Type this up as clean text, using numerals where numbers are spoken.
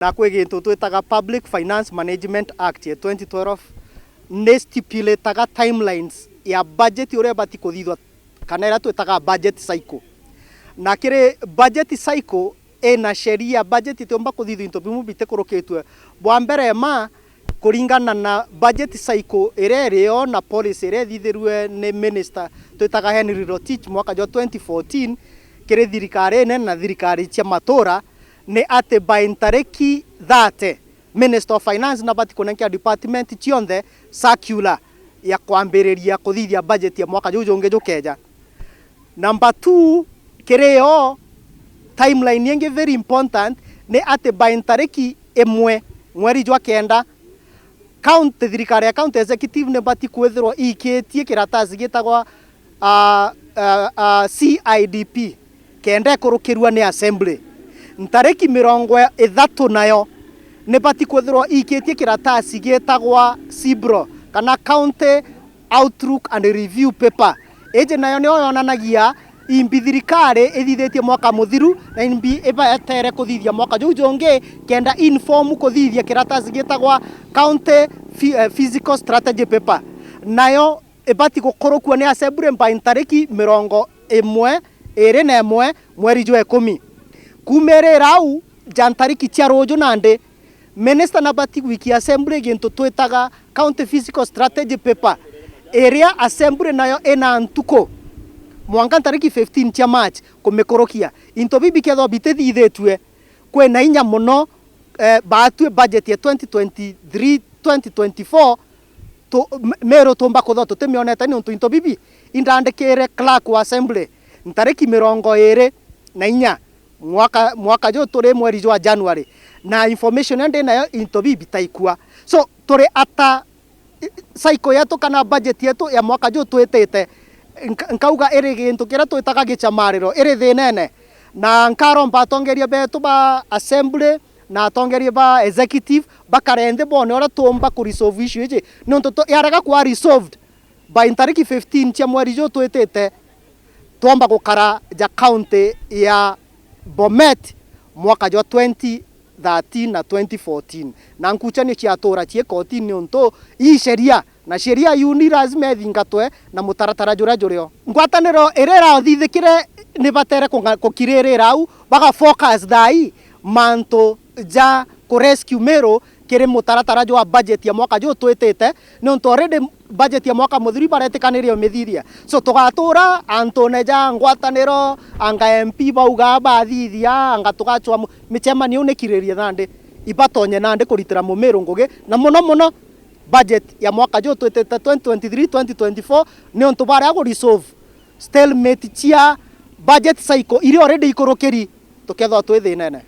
na kwe gintu twitaga Public Finance Management Act ya 2012 ne stipulataga timelines ya budget uria bati kuthithwa kana ira twitaga budget cycle. Na kire budget cycle ena sheria budget itomba kuthithwa into bimu bitekurukitwe bwa mbere ma kuringana na budget cycle ire na policy ire thithirwe ni minister twitaga Henry Rotich mwaka wa 2014 kire thirikari na thirikari cia matura ni ate by tariki 30 Minister of Finance na bati kunenkia department cionthe circular ya kwambiriria kuthithia budget ya mwaka juju ungejukeja. Number 2 kireo timeline yenge very important ni ate by tariki 1 mweri jwa kenda thirikari ya county executive ne bati kwethirwo ikitie kiratazi gitagwa CIDP kenda kurukirwa ni assembly ntariki 30 nayo ne bati kwethirwo ikitie kiratasi gitagwa CIBRO kana County Outlook and Review Paper. Eje nayo ni yonanagia imbi thirikari ithithitie mwaka muthiru na imbi ibaetere kuthithia mwaka jujonge kenda inform kuthithia kiratasi gitagwa County Physical Strategy Paper. Nayo ibati gukorokwa ni assembly by tariki 21 mweri jwa 10 kumere rau jantariki cia rojo nande minister na bati wiki assembly gintu twitaga County Physical Strategy Paper area assembly nayo ena ntuko mwanga tariki 15 cia March kumikorokia into bibi ketho bitithithetwe kwena inya muno batwe budget ya 2023 2024 to mero tomba kotho tutemioneta ni untu into bibi indandikire clerk wa assembly ntariki 24 mwaka jo tore mweri jwa January na information ende nayo into bibi taikua so tore ata cycle yetu kana budget yetu ya mwaka jo twetete nkauga iri gintu kira twitaga gichamariro iri thinene na nkaromba tongeria betu ba assembly na tongeria ba executive bakarende bone ora tomba ku resolve issue je nonto yaraga kwa resolved by tariki 15 cia mweri jo twetete tomba gukara ja county ya Bomet mwaka wa 2013 na 2014 na nkuchani cia tora cie koti ni onto i sheria na sheria yuni lazima thingatwe na mutaratara jurio ngwataniro irera thithikire ni batere kukirerera au baga focus dai manto ja ku rescue mero kire mutaratara jwa budget ya mwaka jo twetete ni onto already budget ya mwaka muthiri baretikanirio mithiria so tugatura antoneja ngwataniro anga MP bauga bathithia anga tugachwa michemanio nekiriria nande ibatonye nande kuritira mumero ngugi na muno budget ya mwaka jo twetete 2023 2024 ni onto bara go resolve stalemate chia budget cycle iri already ikorokeri tukethwa twithinene.